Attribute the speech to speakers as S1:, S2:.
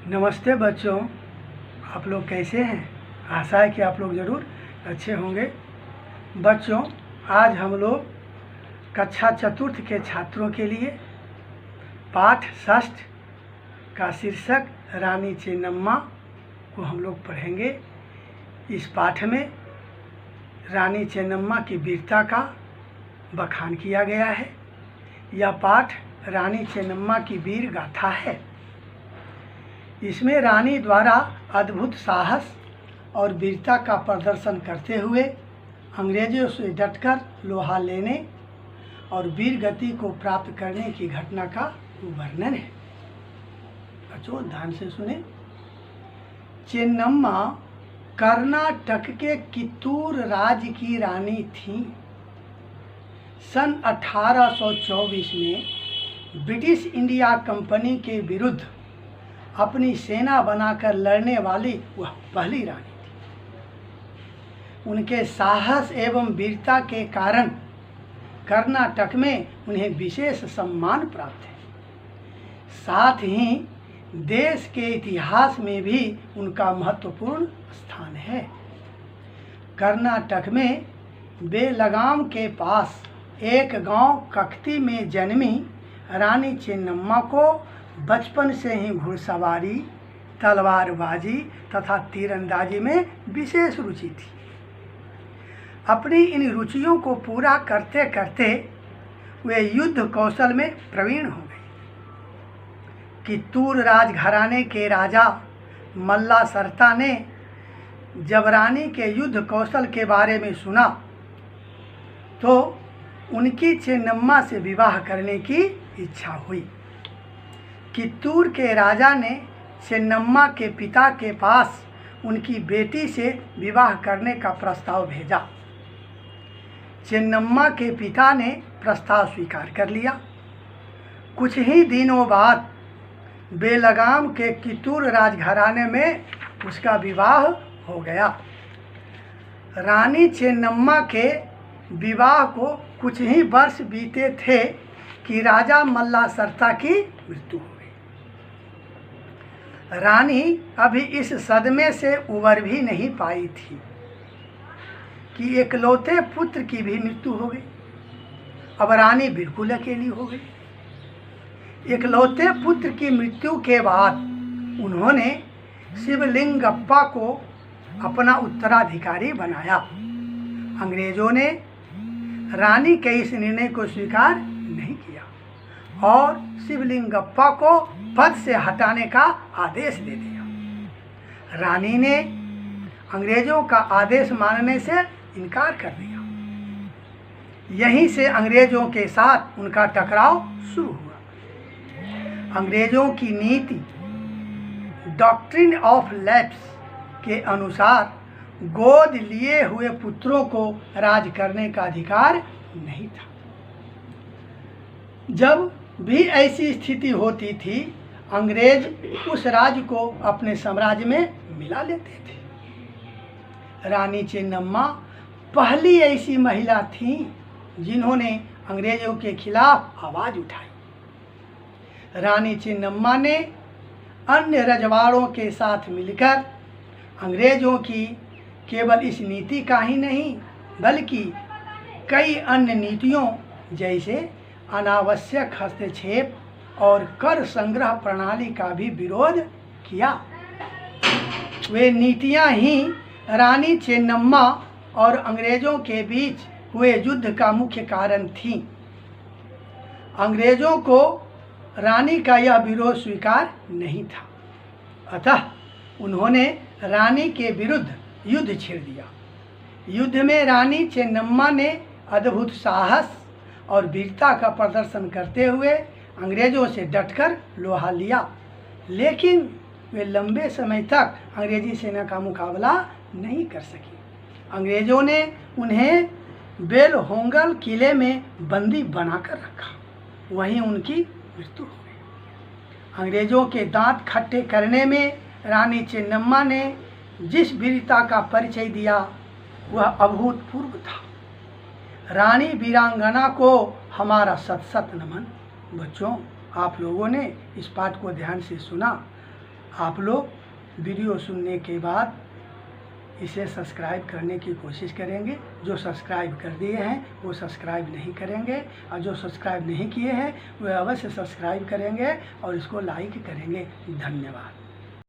S1: नमस्ते बच्चों, आप लोग कैसे हैं। आशा है कि आप लोग ज़रूर अच्छे होंगे। बच्चों, आज हम लोग कक्षा चतुर्थ के छात्रों के लिए पाठ षष्ठ का शीर्षक रानी चेन्नम्मा को हम लोग पढ़ेंगे। इस पाठ में रानी चेन्नम्मा की वीरता का बखान किया गया है। यह पाठ रानी चेन्नम्मा की वीर गाथा है। इसमें रानी द्वारा अद्भुत साहस और वीरता का प्रदर्शन करते हुए अंग्रेजों से डटकर लोहा लेने और वीर गति को प्राप्त करने की घटना का वर्णन है। बच्चों ध्यान से सुने। चेन्नम्मा कर्नाटक के कित्तूर राज्य की रानी थीं। सन 1824 में ब्रिटिश इंडिया कंपनी के विरुद्ध अपनी सेना बनाकर लड़ने वाली वह पहली रानी थी। उनके साहस एवं वीरता के कारण कर्नाटक में उन्हें विशेष सम्मान प्राप्त है। साथ ही देश के इतिहास में भी उनका महत्वपूर्ण स्थान है। कर्नाटक में बेलगाम के पास एक गांव कख्ती में जन्मी रानी चेन्नम्मा को बचपन से ही घुड़सवारी, तलवारबाजी तथा तीरंदाजी में विशेष रुचि थी। अपनी इन रुचियों को पूरा करते करते वे युद्ध कौशल में प्रवीण हो गए। कित्तूर राजघराने के राजा मल्ला सरता ने जब रानी के युद्ध कौशल के बारे में सुना तो उनकी चेन्नम्मा से विवाह करने की इच्छा हुई। कित्तूर के राजा ने चेन्नम्मा के पिता के पास उनकी बेटी से विवाह करने का प्रस्ताव भेजा। चेन्नम्मा के पिता ने प्रस्ताव स्वीकार कर लिया। कुछ ही दिनों बाद बेलगाम के कित्तूर राजघराने में उसका विवाह हो गया। रानी चेन्नम्मा के विवाह को कुछ ही वर्ष बीते थे कि राजा मल्ला सरता की मृत्यु हो गई। रानी अभी इस सदमे से उबर भी नहीं पाई थी कि एकलौते पुत्र की भी मृत्यु हो गई। अब रानी बिल्कुल अकेली हो गई। एकलौते पुत्र की मृत्यु के बाद उन्होंने शिवलिंगप्पा को अपना उत्तराधिकारी बनाया। अंग्रेजों ने रानी के इस निर्णय को स्वीकार नहीं किया और शिवलिंगप्पा को पद से हटाने का आदेश दे दिया। रानी ने अंग्रेजों का आदेश मानने से इनकार कर दिया। यहीं से अंग्रेजों के साथ उनका टकराव शुरू हुआ। अंग्रेजों की नीति डॉक्ट्रिन ऑफ लैप्स के अनुसार गोद लिए हुए पुत्रों को राज करने का अधिकार नहीं था। जब भी ऐसी स्थिति होती थी अंग्रेज उस राज्य को अपने साम्राज्य में मिला लेते थे। रानी चेन्नम्मा पहली ऐसी महिला थी जिन्होंने अंग्रेजों के खिलाफ आवाज़ उठाई। रानी चेन्नम्मा ने अन्य रजवाड़ों के साथ मिलकर अंग्रेजों की केवल इस नीति का ही नहीं बल्कि कई अन्य नीतियों जैसे अनावश्यक हस्तक्षेप और कर संग्रह प्रणाली का भी विरोध किया। वे नीतियां ही रानी चेन्नम्मा और अंग्रेजों के बीच हुए युद्ध का मुख्य कारण थीं। अंग्रेजों को रानी का यह विरोध स्वीकार नहीं था, अतः उन्होंने रानी के विरुद्ध युद्ध छेड़ दिया। युद्ध में रानी चेन्नम्मा ने अद्भुत साहस और वीरता का प्रदर्शन करते हुए अंग्रेजों से डटकर लोहा लिया, लेकिन वे लंबे समय तक अंग्रेजी सेना का मुकाबला नहीं कर सकी। अंग्रेजों ने उन्हें बेलहोंगल किले में बंदी बनाकर रखा। वहीं उनकी मृत्यु हो गई। अंग्रेजों के दांत खट्टे करने में रानी चेन्नम्मा ने जिस वीरता का परिचय दिया वह अभूतपूर्व था। रानी वीरांगना को हमारा शत शत नमन। बच्चों, आप लोगों ने इस पाठ को ध्यान से सुना। आप लोग वीडियो सुनने के बाद इसे सब्सक्राइब करने की कोशिश करेंगे। जो सब्सक्राइब कर दिए हैं वो सब्सक्राइब नहीं करेंगे, और जो सब्सक्राइब नहीं किए हैं वे अवश्य सब्सक्राइब करेंगे और इसको लाइक करेंगे। धन्यवाद।